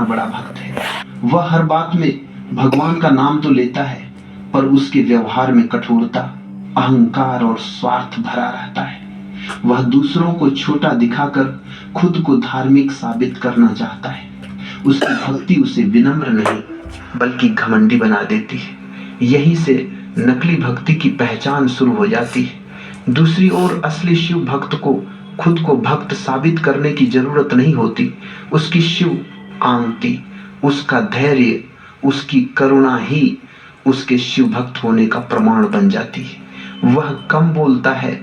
कितना बड़ा भक्त है। वह हर बात में भगवान का नाम तो लेता है, पर उसके व्यवहार में कठोरता, अहंकार और स्वार्थ भरा रहता है। वह दूसरों को छोटा दिखाकर खुद को धार्मिक साबित करना चाहता है। उसकी भक्ति उसे विनम्र नहीं बल्कि घमंडी बना देती है। यहीं से नकली भक्ति की पहचान शुरू हो जाती है। दूसरी ओर असली शिव भक्त को खुद को भक्त साबित करने की जरूरत नहीं होती। उसकी शिव आंति, उसका धैर्य, उसकी करुणा ही उसके शिव भक्त होने का प्रमाण बन जाती है। वह कम बोलता है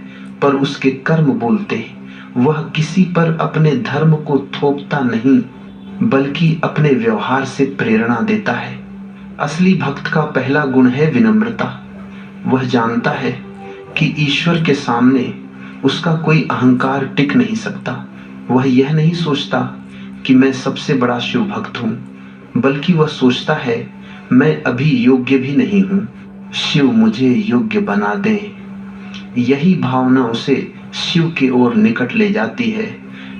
पर उसके कर्म बोलते हैं। वह किसी पर अपने धर्म को थोपता नहीं बल्कि अपने व्यवहार से प्रेरणा देता है। असली भक्त का पहला गुण है विनम्रता। वह जानता है कि ईश्वर के सामने उसका कोई अहंकार टिक नहीं सकता। वह यह नहीं सोचता कि मैं सबसे बड़ा शिव भक्त हूं, बल्कि वह सोचता है मैं अभी योग्य भी नहीं हूं, शिव मुझे योग्य बना दे। यही भावना उसे शिव की ओर निकट ले जाती है।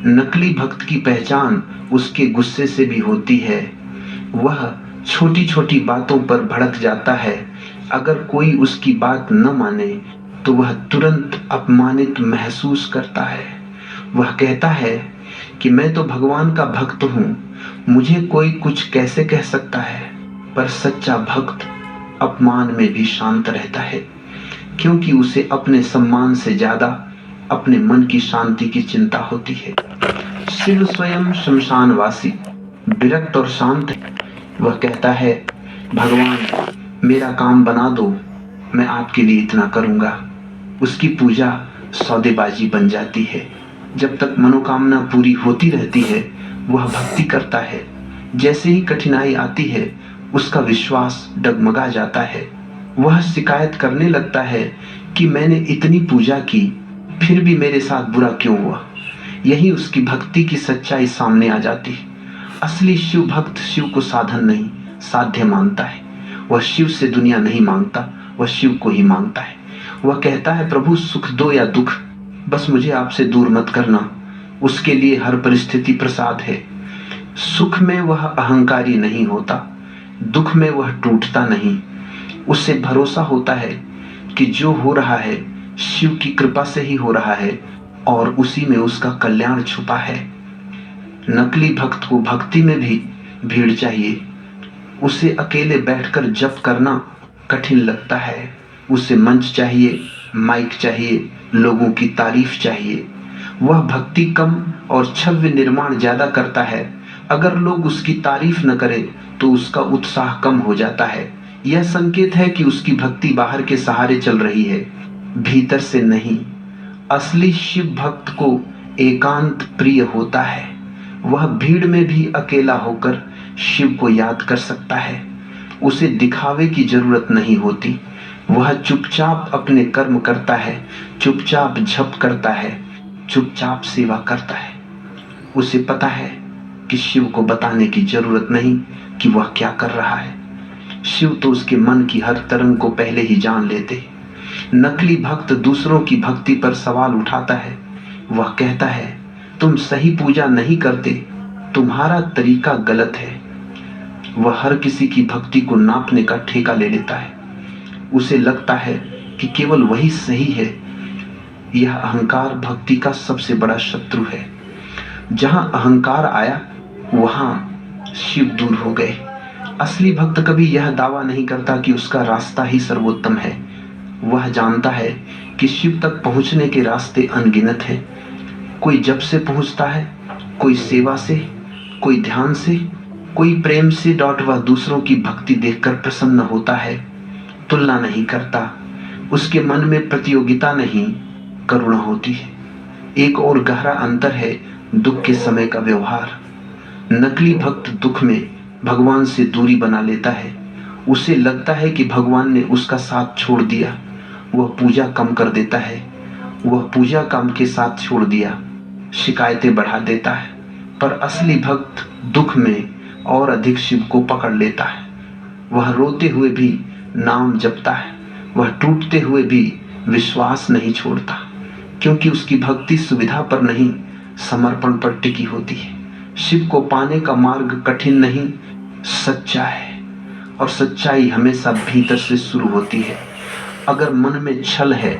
नकली भक्त की पहचान उसके गुस्से से भी होती है। वह छोटी छोटी बातों पर भड़क जाता है। अगर कोई उसकी बात न माने तो वह तुरंत अपमानित महसूस करता है। वह कहता है कि मैं तो भगवान का भक्त हूं, मुझे कोई कुछ कैसे कह सकता है। पर सच्चा भक्त अपमान में भी शांत रहता है, क्योंकि उसे अपने सम्मान से ज्यादा अपने मन की शांति की चिंता होती है। शिव स्वयं शमशानवासी, विरक्त और शांत है। वह कहता है, भगवान मेरा काम बना दो, मैं आपके लिए इतना करूंगा। उसकी पूजा सौदेबाजी बन जाती है। जब तक मनोकामना पूरी होती रहती है वह भक्ति करता है। जैसे ही कठिनाई आती है उसका विश्वास डगमगा जाता है। वह शिकायत करने लगता है कि मैंने इतनी पूजा की फिर भी मेरे साथ बुरा क्यों हुआ। यही उसकी भक्ति की सच्चाई सामने आ जाती है। असली शिव भक्त शिव को साधन नहीं साध्य मानता है। वह शिव से दुनिया नहीं मांगता, वह शिव को ही मांगता है। वह कहता है, प्रभु सुख दो या दुख, बस मुझे आपसे दूर मत करना। उसके लिए हर परिस्थिति प्रसाद है। सुख में वह अहंकारी नहीं होता, दुख में वह टूटता नहीं। उससे भरोसा होता है कि जो हो रहा है शिव की कृपा से ही हो रहा है और उसी में उसका कल्याण छुपा है। नकली भक्त को भक्ति में भी भीड़ चाहिए। उसे अकेले बैठकर जप करना कठिन लगता है। उसे मंच चाहिए, माइक चाहिए, लोगों की तारीफ चाहिए। वह भक्ति कम और छव्य निर्माण ज्यादा करता है। अगर लोग उसकी तारीफ न करें तो उसका उत्साह कम हो जाता है। यह संकेत है कि उसकी भक्ति बाहर के सहारे चल रही है, भीतर से नहीं। असली शिव भक्त को एकांत प्रिय होता है। वह भीड़ में भी अकेला होकर शिव को याद कर सकता है। उसे दिखावे की जरूरत नहीं होती। वह चुपचाप अपने कर्म करता है, चुपचाप जप करता है, चुपचाप सेवा करता है। उसे पता है कि शिव को बताने की जरूरत नहीं कि वह क्या कर रहा है। शिव तो उसके मन की हर तरंग को पहले ही जान लेते। नकली भक्त दूसरों की भक्ति पर सवाल उठाता है। वह कहता है, तुम सही पूजा नहीं करते, तुम्हारा तरीका गलत है। वह हर किसी की भक्ति को नापने का ठेका ले लेता है। उसे लगता है कि केवल वही सही है। यह अहंकार भक्ति का सबसे बड़ा शत्रु है। जहां अहंकार आया वहां शिव दूर हो गए। असली भक्त कभी यह दावा नहीं करता कि उसका रास्ता ही सर्वोत्तम है। वह जानता है कि शिव तक पहुंचने के रास्ते अनगिनत हैं। कोई जप से पहुंचता है, कोई सेवा से, कोई ध्यान से, कोई प्रेम से। वह दूसरों की भक्ति देखकर प्रसन्न होता है, तुलना नहीं करता। उसके मन में प्रतियोगिता नहीं, करुणा होती है। एक और गहरा अंतर है दुख के समय का व्यवहार। नकली भक्त दुख में भगवान से दूरी बना लेता है। उसे लगता है कि भगवान ने उसका साथ छोड़ दिया। वह पूजा कम कर देता है। वह पूजा काम के साथ छोड़ दिया, शिकायतें बढ़ा देता है। पर असली भक्त दुख में और अधिक शिव को पकड़ लेता है। वह रोते हुए भी नाम जपता है। वह टूटते हुए भी विश्वास नहीं छोड़ता, क्योंकि उसकी भक्ति सुविधा पर नहीं समर्पण पर टिकी होती है। शिव को पाने का मार्ग कठिन नहीं, सच्चा है, और सच्चाई हमेशा भीतर से शुरू होती है। अगर मन में छल है